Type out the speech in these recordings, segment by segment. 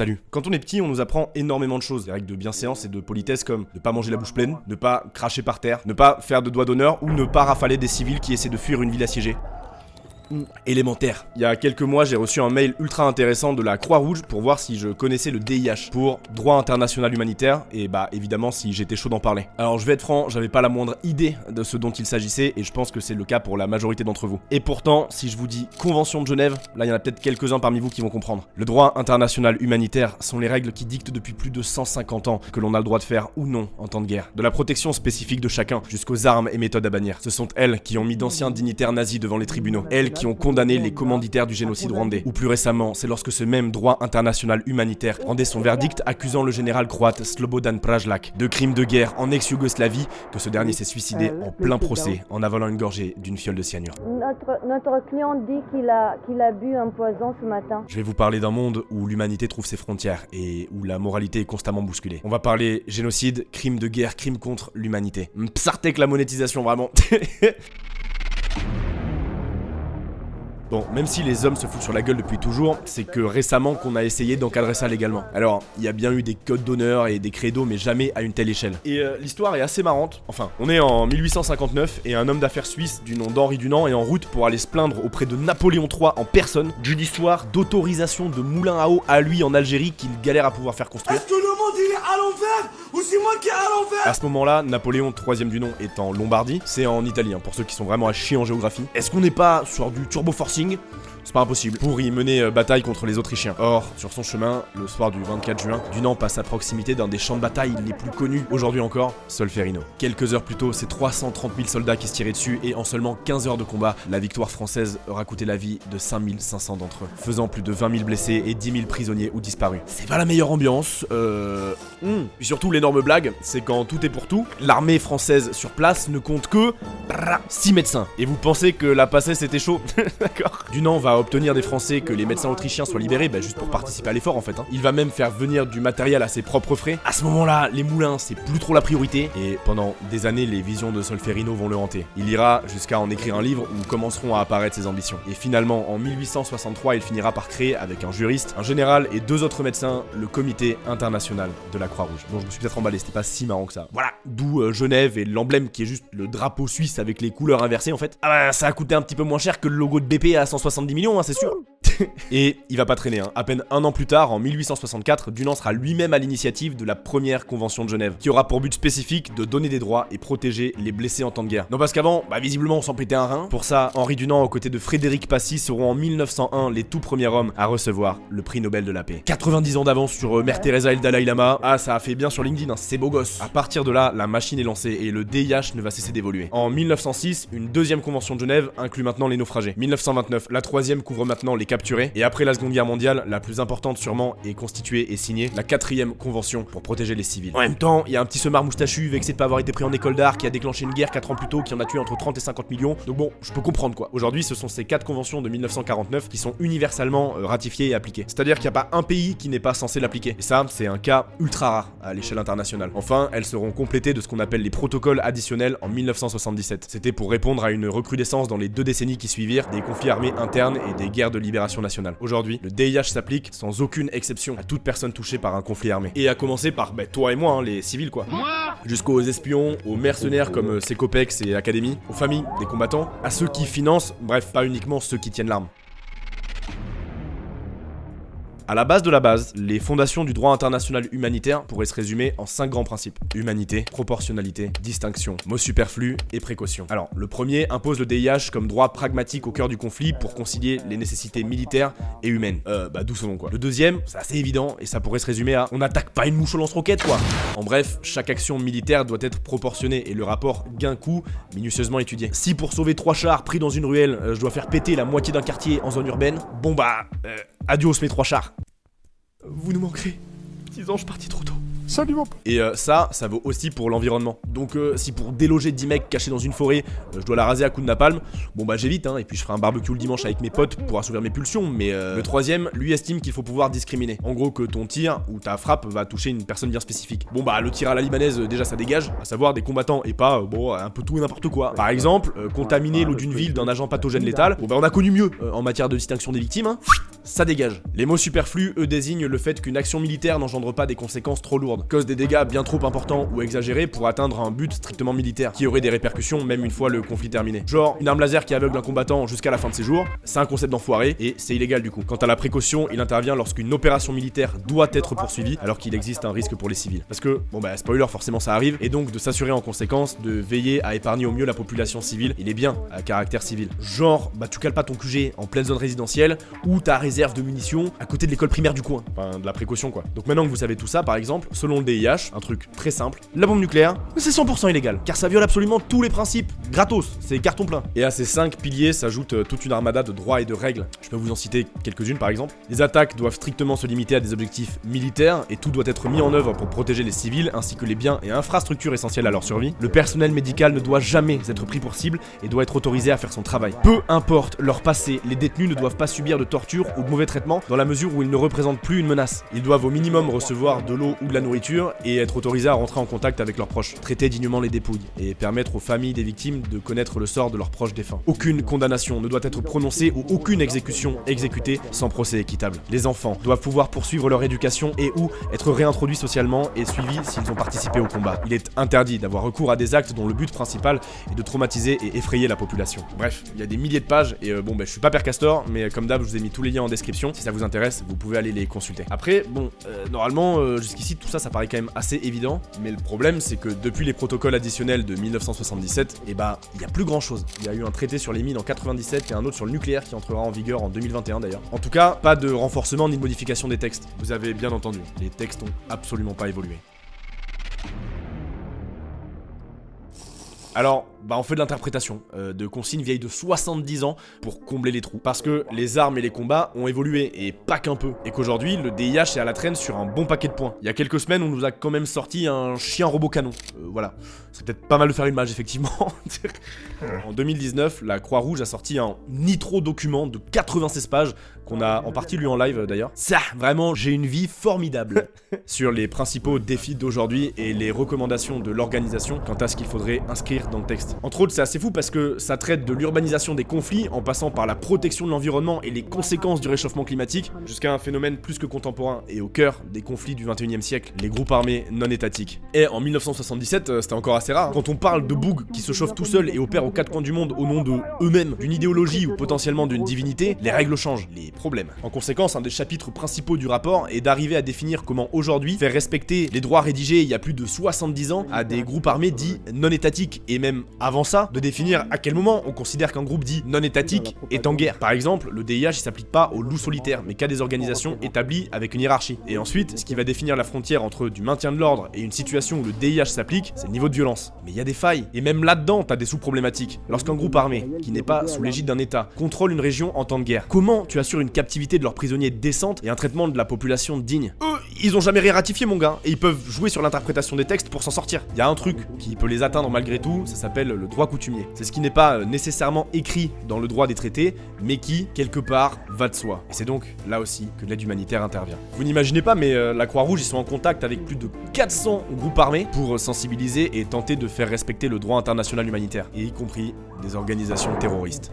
Salut. Quand on est petit, on nous apprend énormément de choses, des règles de bienséance et de politesse comme ne pas manger la bouche pleine, ne pas cracher par terre, ne pas faire de doigts d'honneur ou ne pas rafaler des civils qui essaient de fuir une ville assiégée. Élémentaire. Il y a quelques mois, j'ai reçu un mail ultra intéressant de la Croix-Rouge pour voir si je connaissais le DIH, pour droit international humanitaire, et bah évidemment si j'étais chaud d'en parler. Alors je vais être franc, j'avais pas la moindre idée de ce dont il s'agissait, et je pense que c'est le cas pour la majorité d'entre vous. Et pourtant, si je vous dis Convention de Genève, là il y en a peut-être quelques-uns parmi vous qui vont comprendre. Le droit international humanitaire sont les règles qui dictent depuis plus de 150 ans que l'on a le droit de faire ou non en temps de guerre. De la protection spécifique de chacun, jusqu'aux armes et méthodes à bannir. Ce sont elles qui ont mis d'anciens dignitaires nazis devant les tribunaux. Elles qui ont condamné les commanditaires du génocide rwandais. Ou plus récemment, c'est lorsque ce même droit international humanitaire rendait son verdict accusant le général croate Slobodan Praljak de crimes de guerre en ex-Yougoslavie que ce dernier s'est suicidé en plein procès en avalant une gorgée d'une fiole de cyanure. Notre client dit qu'il a bu un poison ce matin. Je vais vous parler d'un monde où l'humanité trouve ses frontières et où la moralité est constamment bousculée. On va parler génocide, crimes de guerre, crimes contre l'humanité. Psartek la monétisation vraiment. Bon, même si les hommes se foutent sur la gueule depuis toujours, c'est que récemment qu'on a essayé d'encadrer ça légalement. Alors, il y a bien eu des codes d'honneur et des credos, mais jamais à une telle échelle. Et l'histoire est assez marrante. Enfin, on est en 1859 et un homme d'affaires suisse du nom d'Henri Dunant est en route pour aller se plaindre auprès de Napoléon III en personne d'une histoire d'autorisation de moulin à eau à lui en Algérie qu'il galère à pouvoir faire construire. Est-ce que le monde il est à l'envers ou c'est moi qui est à l'envers? À ce moment-là, Napoléon IIIe du nom est en Lombardie, c'est en Italie, pour ceux qui sont vraiment à chier en géographie. Est-ce qu'on n'est pas sur du turbo forcing? C'est pas impossible, pour y mener bataille contre les Autrichiens. Or, sur son chemin, le soir du 24 juin, Dunant passe à proximité d'un des champs de bataille les plus connus aujourd'hui encore, Solferino. Quelques heures plus tôt, c'est 330 000 soldats qui se tiraient dessus et en seulement 15 heures de combat, la victoire française aura coûté la vie de 5500 d'entre eux, faisant plus de 20 000 blessés et 10 000 prisonniers ou disparus. C'est pas la meilleure ambiance, Puis surtout, l'énorme blague, c'est quand tout est pour tout, l'armée française sur place ne compte que 6 médecins. Et vous pensez que la passée c'était chaud? D'accord. Dunant va obtenir des Français que les médecins autrichiens soient libérés, juste pour participer à l'effort en fait. Il va même faire venir du matériel à ses propres frais. À ce moment-là, les moulins c'est plus trop la priorité, et pendant des années les visions de Solferino vont le hanter. Il ira jusqu'à en écrire un livre où commenceront à apparaître ses ambitions. Et finalement, en 1863, il finira par créer, avec un juriste, un général et 2 autres médecins, le Comité international de la Croix-Rouge. Bon, je me suis peut-être emballé, c'était pas si marrant que ça. Voilà, d'où Genève et l'emblème qui est juste le drapeau suisse avec les couleurs inversées en fait. Ah bah ça a coûté un petit peu moins cher que le logo de BP à 170 millions, c'est sûr. Et il va pas traîner, À peine un an plus tard, en 1864, Dunant sera lui-même à l'initiative de la première convention de Genève, qui aura pour but spécifique de donner des droits et protéger les blessés en temps de guerre. Non, parce qu'avant, visiblement on s'en pétait un rein. Pour ça, Henri Dunant aux côtés de Frédéric Passy seront en 1901 les tout premiers hommes à recevoir le prix Nobel de la paix. 90 ans d'avance sur Mère Teresa et le Dalai Lama. Ah, ça a fait bien sur LinkedIn, c'est beau gosse. À partir de là, la machine est lancée et le DIH ne va cesser d'évoluer. En 1906, une deuxième convention de Genève inclut maintenant les naufragés. 1929, la troisième couvre maintenant les capturés. Et après la Seconde Guerre mondiale, la plus importante sûrement est constituée et signée la 4e convention pour protéger les civils. En même temps, il y a un petit semard moustachu vexé de pas avoir été pris en école d'art qui a déclenché une guerre 4 ans plus tôt qui en a tué entre 30 et 50 millions. Donc bon, je peux comprendre quoi. Aujourd'hui, ce sont ces 4 conventions de 1949 qui sont universellement ratifiées et appliquées. C'est-à-dire qu'il n'y a pas un pays qui n'est pas censé l'appliquer. Et ça, c'est un cas ultra rare à l'échelle internationale. Enfin, elles seront complétées de ce qu'on appelle les protocoles additionnels en 1977. C'était pour répondre à une recrudescence dans les 2 décennies qui suivirent des conflits armés internes et des guerres de libération nationale. Aujourd'hui, le DIH s'applique sans aucune exception à toute personne touchée par un conflit armé. Et à commencer par toi et moi, les civils quoi. Jusqu'aux espions, aux mercenaires comme Secopex et Academy, aux familles des combattants, à ceux qui financent, bref, pas uniquement ceux qui tiennent l'arme. À la base de la base, les fondations du droit international humanitaire pourraient se résumer en 5 grands principes. Humanité, proportionnalité, distinction, mot superflu et précaution. Alors, le premier impose le DIH comme droit pragmatique au cœur du conflit pour concilier les nécessités militaires et humaines. D'où son nom quoi. Le deuxième, c'est assez évident et ça pourrait se résumer à on n'attaque pas une mouche au lance-roquette quoi. En bref, chaque action militaire doit être proportionnée et le rapport gain-coût minutieusement étudié. Si pour sauver 3 chars pris dans une ruelle, je dois faire péter la moitié d'un quartier en zone urbaine, adios mes 3 chars. Vous nous manquerez. Petits anges partis trop tôt. Salut mon pote. Et ça vaut aussi pour l'environnement. Donc si pour déloger 10 mecs cachés dans une forêt, je dois la raser à coups de napalm, j'évite et puis je ferai un barbecue le dimanche avec mes potes pour assouvir mes pulsions, mais le troisième, lui estime qu'il faut pouvoir discriminer. En gros que ton tir ou ta frappe va toucher une personne bien spécifique. Le tir à la libanaise, déjà ça dégage, à savoir des combattants et pas, un peu tout et n'importe quoi. Par exemple, contaminer l'eau d'une ville d'un agent pathogène létal, on a connu mieux en matière de distinction des victimes, ça dégage. Les mots superflus, eux, désignent le fait qu'une action militaire n'engendre pas des conséquences trop lourdes, cause des dégâts bien trop importants ou exagérés pour atteindre un but strictement militaire, qui aurait des répercussions même une fois le conflit terminé. Genre, une arme laser qui aveugle un combattant jusqu'à la fin de ses jours, c'est un concept d'enfoiré et c'est illégal du coup. Quant à la précaution, il intervient lorsqu'une opération militaire doit être poursuivie alors qu'il existe un risque pour les civils. Parce que, bon bah spoiler, forcément ça arrive, et donc de s'assurer en conséquence de veiller à épargner au mieux la population civile et les biens à caractère civil. Genre, bah tu cales pas ton QG en pleine zone résidentielle ou ta réserve de munitions à côté de l'école primaire du coin. Enfin, de la précaution quoi. Donc maintenant que vous savez tout ça, par exemple, selon le DIH, un truc très simple, la bombe nucléaire, c'est 100% illégal, car ça viole absolument tous les principes. Gratos, c'est carton plein. Et à ces 5 piliers s'ajoute toute une armada de droits et de règles. Je peux vous en citer quelques-unes par exemple. Les attaques doivent strictement se limiter à des objectifs militaires et tout doit être mis en œuvre pour protéger les civils ainsi que les biens et infrastructures essentielles à leur survie. Le personnel médical ne doit jamais être pris pour cible et doit être autorisé à faire son travail. Peu importe leur passé, les détenus ne doivent pas subir de torture ou de mauvais traitements dans la mesure où ils ne représentent plus une menace. Ils doivent au minimum recevoir de l'eau ou de la nourriture et être autorisés à rentrer en contact avec leurs proches, traiter dignement les dépouilles et permettre aux familles des victimes de connaître le sort de leurs proches défunts. Aucune condamnation ne doit être prononcée ou aucune exécution exécutée sans procès équitable. Les enfants doivent pouvoir poursuivre leur éducation et ou être réintroduits socialement et suivis s'ils ont participé au combat. Il est interdit d'avoir recours à des actes dont le but principal est de traumatiser et effrayer la population. Bref, il y a des milliers de pages et bon bah je suis pas Père Castor, mais comme d'hab je vous ai mis tous les liens en description. Si ça vous intéresse, vous pouvez aller les consulter. Après, bon, normalement jusqu'ici tout ça paraît quand même assez évident, mais le problème c'est que depuis les protocoles additionnels de 1977, et bah il y a plus grand chose. Il y a eu un traité sur les mines en 97 et un autre sur le nucléaire qui entrera en vigueur en 2021 d'ailleurs. En tout cas, pas de renforcement ni de modification des textes. Vous avez bien entendu, les textes ont absolument pas évolué. Alors, bah on fait de l'interprétation, de consignes vieilles de 70 ans pour combler les trous. Parce que les armes et les combats ont évolué, et pas qu'un peu. Et qu'aujourd'hui, le DIH est à la traîne sur un bon paquet de points. Il y a quelques semaines, on nous a quand même sorti un chien robot canon. Voilà. C'est peut-être pas mal de faire une image, effectivement. En 2019, la Croix-Rouge a sorti un nitro document de 96 pages, qu'on a en partie lu en live d'ailleurs. Ça, vraiment, j'ai une vie formidable. Sur les principaux défis d'aujourd'hui et les recommandations de l'organisation quant à ce qu'il faudrait inscrire dans le texte. Entre autres, c'est assez fou parce que ça traite de l'urbanisation des conflits en passant par la protection de l'environnement et les conséquences du réchauffement climatique jusqu'à un phénomène plus que contemporain et au cœur des conflits du 21e siècle, les groupes armés non étatiques. Et en 1977, c'était encore assez rare. Quand on parle de bougs qui se chauffent tout seuls et opèrent aux quatre coins du monde au nom de eux-mêmes, d'une idéologie ou potentiellement d'une divinité, les règles changent, les problèmes. En conséquence, un des chapitres principaux du rapport est d'arriver à définir comment aujourd'hui faire respecter les droits rédigés il y a plus de 70 ans à des groupes armés dits non étatiques et même avant ça, de définir à quel moment on considère qu'un groupe dit non étatique est en guerre. Par exemple, le DIH il s'applique pas aux loups solitaires, mais qu'à des organisations établies avec une hiérarchie. Et ensuite, ce qui va définir la frontière entre du maintien de l'ordre et une situation où le DIH s'applique, c'est le niveau de violence. Mais il y a des failles, et même là-dedans, t'as des sous-problématiques. Lorsqu'un groupe armé, qui n'est pas sous l'égide d'un état, contrôle une région en temps de guerre, comment tu assures une captivité de leurs prisonniers décente et un traitement de la population digne? Eux, ils ont jamais rien ratifié mon gars, et ils peuvent jouer sur l'interprétation des textes pour s'en sortir. Il y a un truc qui peut les atteindre malgré tout, ça s'appelle le droit coutumier. C'est ce qui n'est pas nécessairement écrit dans le droit des traités, mais qui, quelque part, va de soi. Et c'est donc là aussi que l'aide humanitaire intervient. Vous n'imaginez pas, mais la Croix-Rouge, ils sont en contact avec plus de 400 groupes armés pour sensibiliser et tenter de faire respecter le droit international humanitaire, et y compris des organisations terroristes.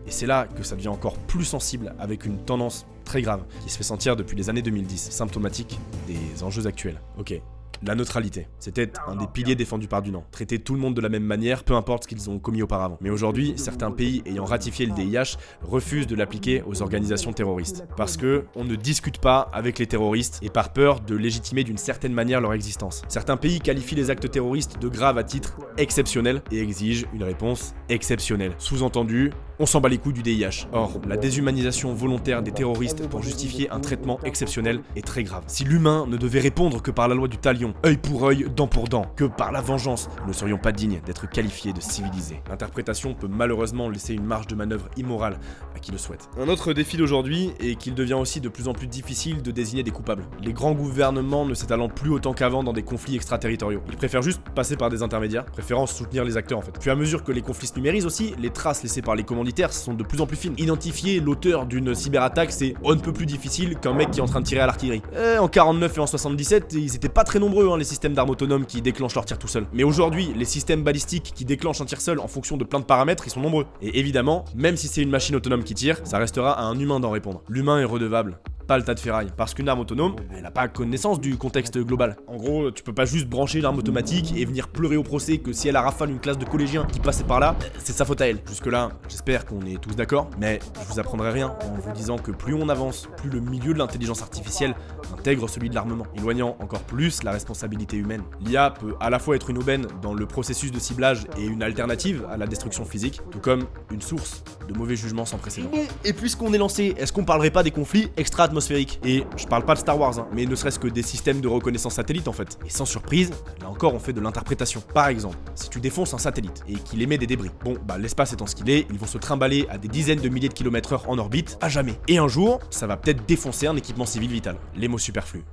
Et c'est là que ça devient encore plus sensible avec une tendance très grave qui se fait sentir depuis les années 2010, symptomatique des enjeux actuels. Ok. La neutralité, c'était un des piliers défendus par Dunant. Traiter tout le monde de la même manière, peu importe ce qu'ils ont commis auparavant. Mais aujourd'hui, certains pays ayant ratifié le DIH refusent de l'appliquer aux organisations terroristes. Parce que on ne discute pas avec les terroristes et par peur de légitimer d'une certaine manière leur existence. Certains pays qualifient les actes terroristes de graves à titre exceptionnel et exigent une réponse exceptionnelle. Sous-entendu, on s'en bat les couilles du DIH. Or, la déshumanisation volontaire des terroristes pour justifier un traitement exceptionnel est très grave. Si l'humain ne devait répondre que par la loi du talion, œil pour œil, dent pour dent, que par la vengeance, nous ne serions pas dignes d'être qualifiés de civilisés. L'interprétation peut malheureusement laisser une marge de manœuvre immorale à qui le souhaite. Un autre défi d'aujourd'hui est qu'il devient aussi de plus en plus difficile de désigner des coupables. Les grands gouvernements ne s'étalant plus autant qu'avant dans des conflits extraterritoriaux. Ils préfèrent juste passer par des intermédiaires, préférant soutenir les acteurs en fait. Puis à mesure que les conflits se numérisent aussi, les traces laissées par les commanditaires sont de plus en plus fines. Identifier l'auteur d'une cyberattaque, c'est on ne peut plus difficile qu'un mec qui est en train de tirer à l'artillerie. En 49 et en 77, ils étaient pas très nombreux nombreux les systèmes d'armes autonomes qui déclenchent leur tir tout seul. Mais aujourd'hui, les systèmes balistiques qui déclenchent un tir seul en fonction de plein de paramètres, ils sont nombreux. Et évidemment, même si c'est une machine autonome qui tire, ça restera à un humain d'en répondre. L'humain est redevable. Pas le tas de ferraille, parce qu'une arme autonome, elle n'a pas connaissance du contexte global. En gros, tu peux pas juste brancher l'arme automatique et venir pleurer au procès que si elle a rafale une classe de collégiens qui passait par là, c'est sa faute à elle. Jusque là, j'espère qu'on est tous d'accord, mais je vous apprendrai rien en vous disant que plus on avance, plus le milieu de l'intelligence artificielle intègre celui de l'armement, éloignant encore plus la responsabilité humaine. L'IA peut à la fois être une aubaine dans le processus de ciblage et une alternative à la destruction physique, tout comme une source de mauvais jugements sans précédent. Et puisqu'on est lancé, est-ce qu'on parlerait pas des conflits extra-atmosphériques? Et je parle pas de Star Wars, mais ne serait-ce que des systèmes de reconnaissance satellite en fait. Et sans surprise, là encore on fait de l'interprétation. Par exemple, si tu défonces un satellite et qu'il émet des débris, bon bah l'espace étant ce qu'il est, ils vont se trimballer à des dizaines de milliers de kilomètres/heure en orbite, à jamais. Et un jour, ça va peut-être défoncer un équipement civil vital. Les mots superflus.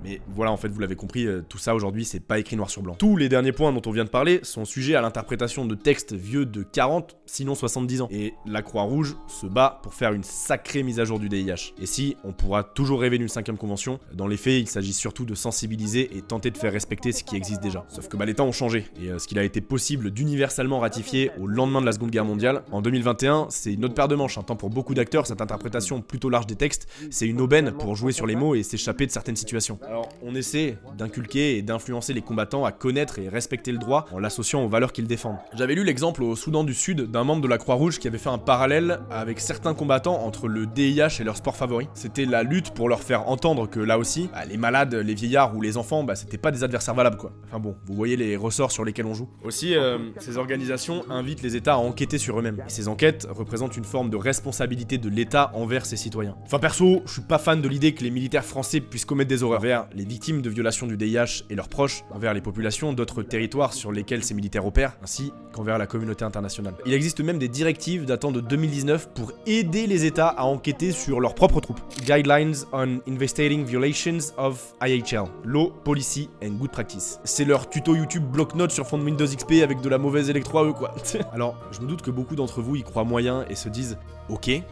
Mais voilà, en fait, vous l'avez compris, tout ça aujourd'hui, c'est pas écrit noir sur blanc. Tous les derniers points dont on vient de parler sont sujets à l'interprétation de textes vieux de 40, sinon 70 ans. Et la Croix-Rouge se bat pour faire une sacrée mise à jour du DIH. Et si on pourra toujours rêver d'une 5e convention, dans les faits, il s'agit surtout de sensibiliser et tenter de faire respecter ce qui existe déjà. Sauf que les temps ont changé. Et ce qu'il a été possible d'universellement ratifier au lendemain de la Seconde Guerre mondiale, en 2021, c'est une autre paire de manches. Tant pour beaucoup d'acteurs, cette interprétation plutôt large des textes, c'est une aubaine pour jouer sur les mots et s'échapper de certaines situations. Alors, on essaie d'inculquer et d'influencer les combattants à connaître et respecter le droit en l'associant aux valeurs qu'ils défendent. J'avais lu l'exemple au Soudan du Sud d'un membre de la Croix-Rouge qui avait fait un parallèle avec certains combattants entre le DIH et leur sport favori. C'était la lutte pour leur faire entendre que là aussi, les malades, les vieillards ou les enfants, c'était pas des adversaires valables quoi. Enfin bon, vous voyez les ressorts sur lesquels on joue. Aussi, ces organisations invitent les États à enquêter sur eux-mêmes. Et ces enquêtes représentent une forme de responsabilité de l'État envers ses citoyens. Enfin perso, je suis pas fan de l'idée que les militaires français puissent commettre des horreurs envers les victimes de violations du DIH et leurs proches, envers les populations d'autres territoires sur lesquels ces militaires opèrent, ainsi qu'envers la communauté internationale. Il existe même des directives datant de 2019 pour aider les États à enquêter sur leurs propres troupes. Guidelines on Investigating Violations of IHL, Law, Policy and Good Practice. C'est leur tuto YouTube bloc-notes sur fond de Windows XP avec de la mauvaise électro à eux quoi. Alors, je me doute que beaucoup d'entre vous y croient moyen et se disent « Ok, et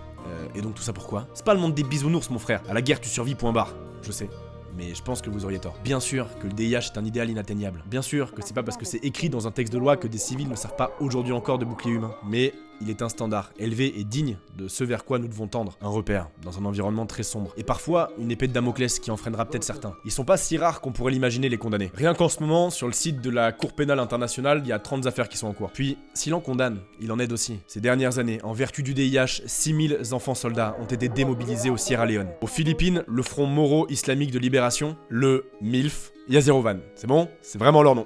donc tout ça pourquoi ?» C'est pas le monde des bisounours mon frère, à la guerre tu survis point barre, je sais. Mais je pense que vous auriez tort. Bien sûr que le DIH est un idéal inatteignable. Bien sûr que c'est pas parce que c'est écrit dans un texte de loi que des civils ne servent pas aujourd'hui encore de bouclier humain. Mais il est un standard élevé et digne de ce vers quoi nous devons tendre. Un repère, dans un environnement très sombre. Et parfois, une épée de Damoclès qui en freinera peut-être certains. Ils sont pas si rares qu'on pourrait l'imaginer les condamner. Rien qu'en ce moment, sur le site de la Cour pénale internationale, il y a 30 affaires qui sont en cours. Puis, s'il en condamne, il en aide aussi. Ces dernières années, en vertu du DIH, 6000 enfants soldats ont été démobilisés au Sierra Leone. Aux Philippines, le Front Moro Islamique de Libération, le MILF, Yazerovan. C'est bon? C'est vraiment leur nom.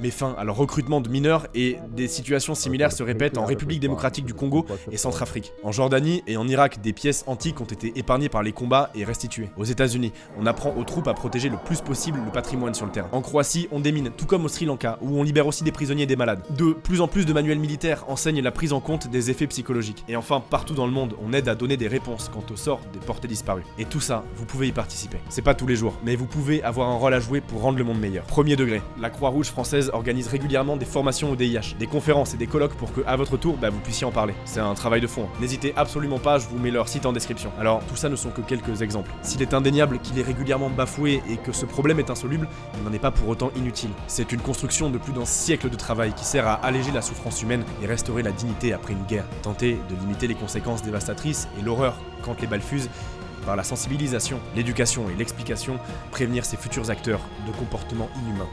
Mais fin à leur recrutement de mineurs et des situations similaires se répètent en République démocratique du Congo et Centrafrique. En Jordanie et en Irak, des pièces antiques ont été épargnées par les combats et restituées. Aux États-Unis, on apprend aux troupes à protéger le plus possible le patrimoine sur le terrain. En Croatie, on démine, tout comme au Sri Lanka, où on libère aussi des prisonniers et des malades. De plus en plus de manuels militaires enseignent la prise en compte des effets psychologiques. Et enfin, partout dans le monde, on aide à donner des réponses quant au sort des portés disparus. Et tout ça, vous pouvez y participer. C'est pas tous les jours, mais vous pouvez avoir un rôle à jouer pour rendre le monde meilleur. Premier degré, la Croix-Rouge française organise régulièrement des formations au DIH, des conférences et des colloques pour que, à votre tour, vous puissiez en parler. C'est un travail de fond. N'hésitez absolument pas, je vous mets leur site en description. Alors, tout ça ne sont que quelques exemples. S'il est indéniable qu'il est régulièrement bafoué et que ce problème est insoluble, il n'en est pas pour autant inutile. C'est une construction de plus d'un siècle de travail qui sert à alléger la souffrance humaine et restaurer la dignité après une guerre. Tenter de limiter les conséquences dévastatrices et l'horreur quand les balles fusent, par la sensibilisation, l'éducation et l'explication, prévenir ces futurs acteurs de comportements inhumains.